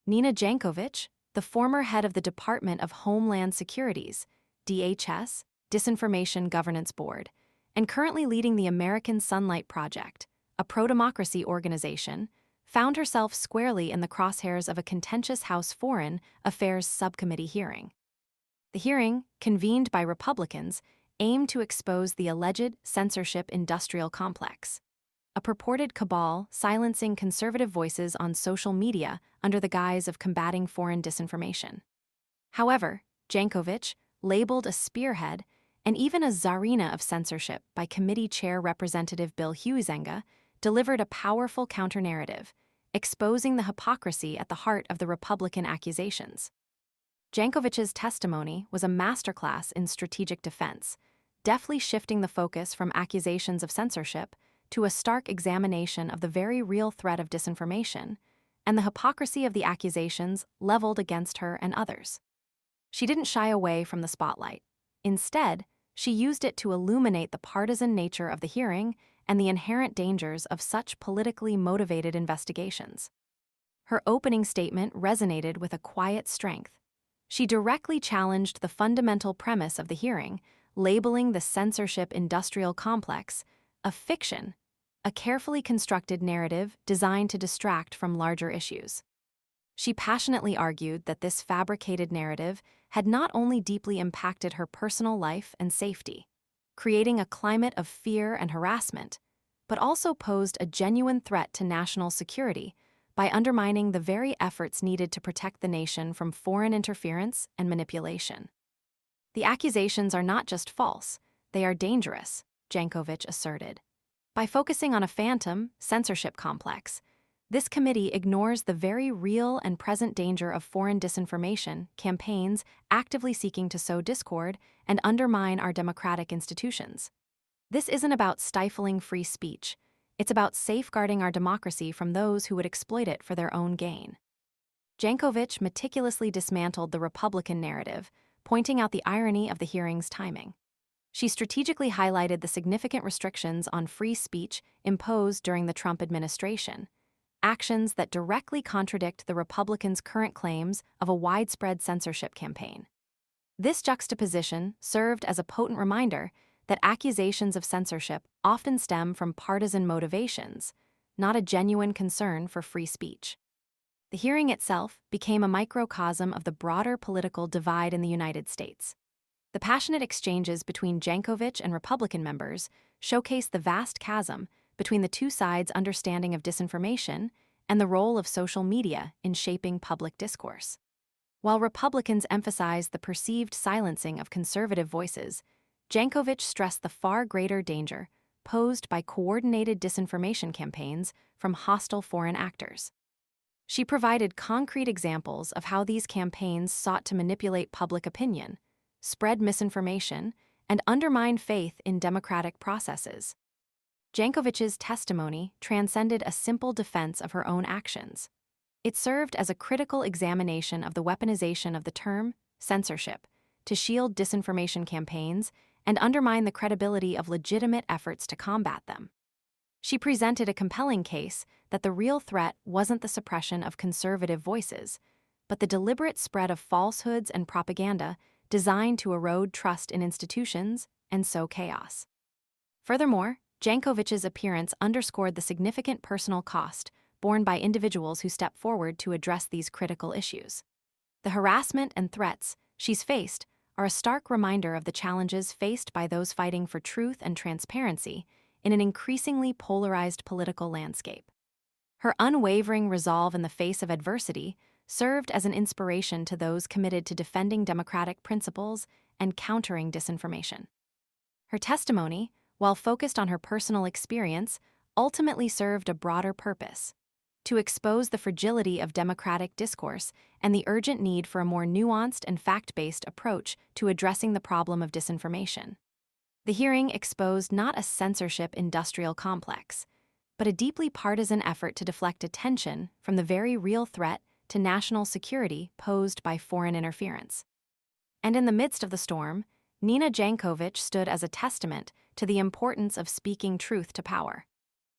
Nina Jankowicz, the former head of the Department of Homeland Security's DHS Disinformation Governance Board, and currently leading the American Sunlight Project, a pro-democracy organization, found herself squarely in the crosshairs of a contentious House Foreign Affairs Subcommittee hearing. The hearing, convened by Republicans, aimed to expose the alleged censorship industrial complex, a purported cabal silencing conservative voices on social media under the guise of combating foreign disinformation. However, Jankowicz, labeled a spearhead and even a czarina of censorship by committee chair Representative Bill Huizenga, delivered a powerful counter-narrative, exposing the hypocrisy at the heart of the Republican accusations. Jankowicz's testimony was a masterclass in strategic defense, deftly shifting the focus from accusations of censorship to a stark examination of the very real threat of disinformation and the hypocrisy of the accusations leveled against her and others. She didn't shy away from the spotlight. Instead, she used it to illuminate the partisan nature of the hearing and the inherent dangers of such politically motivated investigations. Her opening statement resonated with a quiet strength. She directly challenged the fundamental premise of the hearing, labeling the censorship industrial complex a fiction, a carefully constructed narrative designed to distract from larger issues. She passionately argued that this fabricated narrative had not only deeply impacted her personal life and safety, creating a climate of fear and harassment, but also posed a genuine threat to national security by undermining the very efforts needed to protect the nation from foreign interference and manipulation. The accusations are not just false, they are dangerous, Jankowicz asserted. By focusing on a phantom censorship complex, this committee ignores the very real and present danger of foreign disinformation campaigns actively seeking to sow discord and undermine our democratic institutions. This isn't about stifling free speech. It's about safeguarding our democracy from those who would exploit it for their own gain. Jankowicz meticulously dismantled the Republican narrative, pointing out the irony of the hearing's timing. She strategically highlighted the significant restrictions on free speech imposed during the Trump administration, actions that directly contradict the Republicans' current claims of a widespread censorship campaign. This juxtaposition served as a potent reminder that accusations of censorship often stem from partisan motivations, not a genuine concern for free speech. The hearing itself became a microcosm of the broader political divide in the United States. The passionate exchanges between Jankowicz and Republican members showcased the vast chasm between the two sides' understanding of disinformation and the role of social media in shaping public discourse. While Republicans emphasized the perceived silencing of conservative voices, Jankowicz stressed the far greater danger posed by coordinated disinformation campaigns from hostile foreign actors. She provided concrete examples of how these campaigns sought to manipulate public opinion, spread misinformation, and undermine faith in democratic processes. Jankowicz's testimony transcended a simple defense of her own actions. It served as a critical examination of the weaponization of the term censorship to shield disinformation campaigns and undermine the credibility of legitimate efforts to combat them. She presented a compelling case that the real threat wasn't the suppression of conservative voices, but the deliberate spread of falsehoods and propaganda designed to erode trust in institutions and sow chaos. Furthermore, Jankowicz's appearance underscored the significant personal cost borne by individuals who step forward to address these critical issues. The harassment and threats she's faced are a stark reminder of the challenges faced by those fighting for truth and transparency in an increasingly polarized political landscape. Her unwavering resolve in the face of adversity served as an inspiration to those committed to defending democratic principles and countering disinformation. Her testimony, while focused on her personal experience, ultimately served a broader purpose: to expose the fragility of democratic discourse and the urgent need for a more nuanced and fact-based approach to addressing the problem of disinformation. The hearing exposed not a censorship industrial complex, but a deeply partisan effort to deflect attention from the very real threat to national security posed by foreign interference. And in the midst of the storm, Nina Jankowicz stood as a testament to the importance of speaking truth to power.